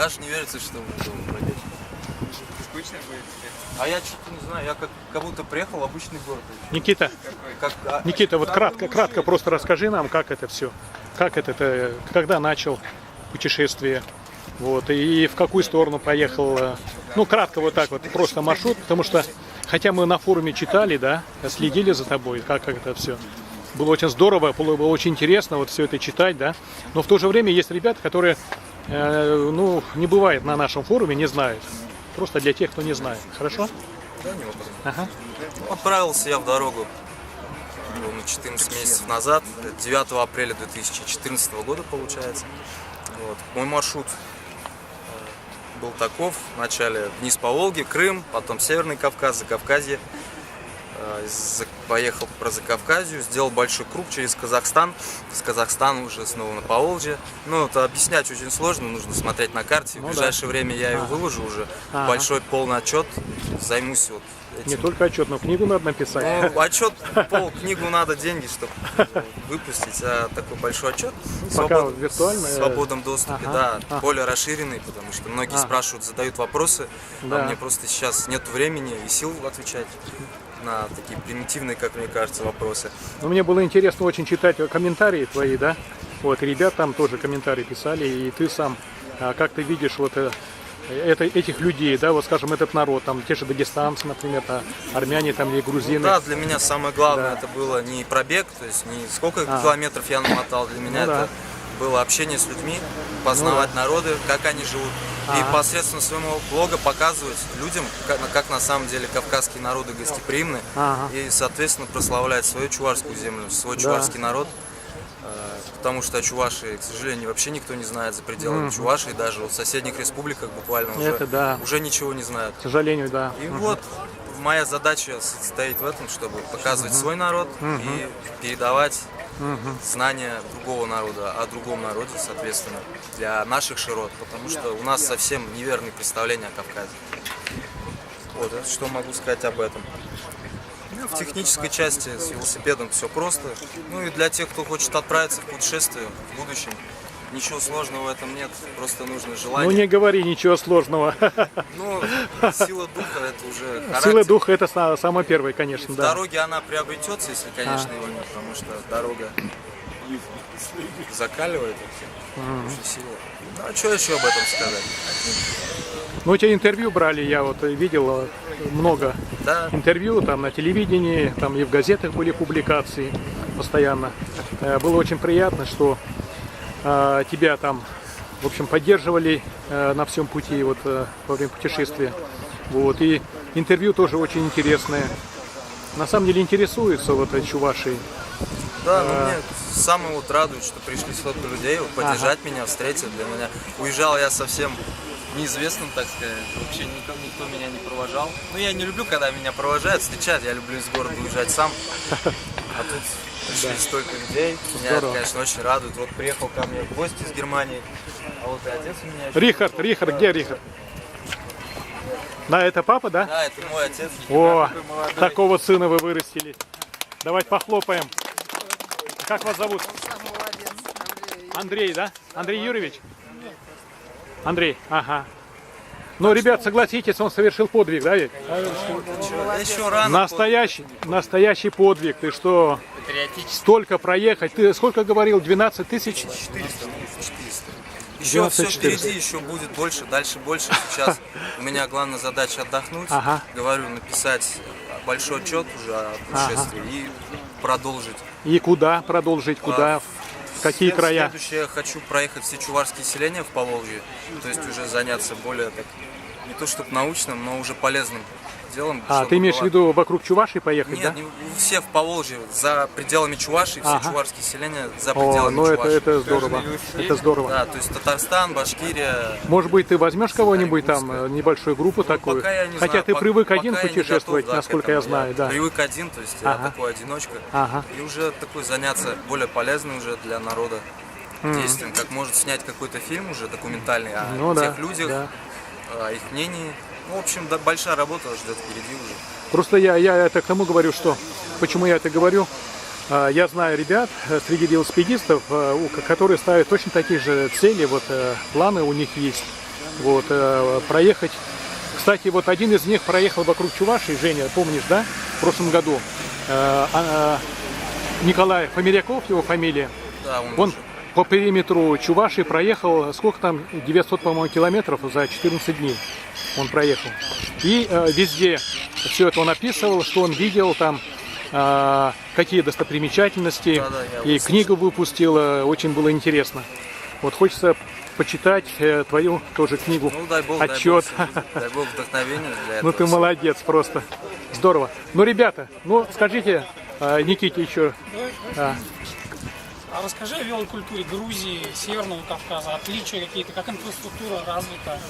Даже не верится, что мы дома бродячие. Скучно будет тебе? А я что-то не знаю, я как будто приехал в обычный город. Никита, Никита, вот кратко просто расскажи нам, как это все, как это, когда начал путешествие, вот, и в какую сторону поехал, ну, кратко вот так вот, просто маршрут, потому что, хотя мы на форуме читали, да, следили за тобой, как это все. Было очень здорово, было очень интересно вот все это читать, да, но в то же время есть ребята, которые, ну, не бывает на нашем форуме, не знают. Просто для тех, кто не знает. Хорошо? Да, не вопрос. Ага. Отправился я в дорогу 14 месяцев назад, 9 апреля 2014 года получается. Вот. Мой маршрут был таков: вначале вниз по Волге, Крым, потом Северный Кавказ, Закавказье. Поехал про Закавказью, сделал большой круг через Казахстан, с Казахстана уже снова на Поволжье. Ну, это объяснять очень сложно, нужно смотреть на карте. В ближайшее время я его выложу уже, большой полный отчет, займусь вот этим. Не только отчет, но книгу надо написать. Ну, отчет, книгу надо деньги, чтобы выпустить, а такой большой отчет виртуально, в свободном доступе, да, более расширенный, потому что многие спрашивают, задают вопросы, а мне просто сейчас нет времени и сил отвечать на такие примитивные, как мне кажется, вопросы. Но мне было интересно очень читать комментарии твои, да? Вот, ребят там тоже комментарии писали, и ты сам, как ты видишь вот этих людей, да, вот скажем, этот народ, там те же дагестанцы, например, армяне там или грузины. Да, для меня самое главное это было не пробег, то есть не сколько километров я намотал, для меня это было общение с людьми, познавать народы, как они живут. И посредством своего блога показывать людям, как на самом деле кавказские народы гостеприимны. И, соответственно, прославлять свою чувашскую землю, свой чувашский народ. Потому что о Чувашии, к сожалению, вообще никто не знает за пределами Чувашии. Даже в соседних республиках буквально уже ничего не знают. К сожалению, да. И вот моя задача состоит в этом, чтобы показывать свой народ и передавать знания другого народа о другом народе, соответственно, для наших широт, потому что у нас совсем неверные представления о Кавказе. Вот, это что могу сказать об этом. Ну, в технической части с велосипедом все просто. Ну и для тех, кто хочет отправиться в путешествие в будущем, ничего сложного в этом нет, просто нужно желание. Ну не говори ничего сложного. Ну, сила духа это уже характер. Сила духа это самое первое, конечно, в да. В дороге она приобретется, если, конечно, его нет, потому что дорога закаливает уже сила. Ну а что еще об этом сказать? Ну, у тебя интервью брали, я вот видел много интервью там на телевидении, там и в газетах были публикации постоянно. Было очень приятно, что тебя там, в общем, поддерживали на всем пути вот во время путешествия. Вот, и интервью тоже очень интересное. На самом деле интересуются вот Чувашией. Да, но мне самое вот радует, что пришли столько людей вот, поддержать меня, встретить для меня. Уезжал я совсем неизвестным, так сказать, вообще никто меня не провожал. Ну, я не люблю, когда меня провожают, встречают, я люблю из города уезжать сам. А тут пришли столько людей, меня это, конечно, очень радует. Вот приехал ко мне в гости из Германии, а вот и отец у меня. Рихард, где Рихард? Да, это папа, да? Да, это мой отец. О, такого сына вы вырастили. Давайте похлопаем. Как вас зовут? Андрей, да? Андрей Юрьевич? Андрей, ага. Ну, ребят, согласитесь, он совершил подвиг, да ведь? Еще рано. Настоящий подвиг. Ты что, столько проехать? Ты сколько говорил? 12 тысяч? 400. Еще все впереди, еще будет больше, дальше больше. Сейчас у меня главная задача отдохнуть. Говорю, написать большой отчет уже о путешествии и продолжить. И куда продолжить? Куда? В какие края? Следующее, я хочу проехать все чувашские селения в Поволжье. То есть уже заняться более, так, не то чтобы научным, но уже полезным делом. Ты имеешь в виду вокруг Чувашии поехать, Нет, да? не все в Поволжье, за пределами Чувашии, все чувашские селения за пределами Чувашии. Это здорово. Это здорово. Да, то есть Татарстан, Башкирия. Может быть, ты возьмешь кого-нибудь там, небольшую группу такую? Пока я не Хотя знаю, ты привык один пока путешествовать, готов, насколько я знаю, да. Привык один, то есть я такой одиночка. И уже такой заняться более полезным уже для народа действием, как может снять какой-то фильм уже документальный о тех людях, о их мнении. Ну, в общем, большая работа ждет впереди уже. Просто я это к тому говорю, что почему я это говорю. Я знаю ребят среди велосипедистов, которые ставят точно такие же цели, вот планы у них есть. вот, проехать. Кстати, вот один из них проехал вокруг Чувашии, Женя, помнишь, да, в прошлом году. Николай Фомеряков, его фамилия. Да, он по периметру Чувашии проехал, сколько там, 900, по-моему, километров за 14 дней он проехал. И везде все это он описывал, что он видел там, какие достопримечательности, и книгу выпустил, очень было интересно. Вот хочется почитать твою тоже книгу, ну, дай бог, отчет. Дай бог вдохновение для этого. Ну ты молодец, просто здорово. Ну, ребята, ну скажите Никите еще. А расскажи о велокультуре Грузии, Северного Кавказа, отличия какие-то, как инфраструктура развита.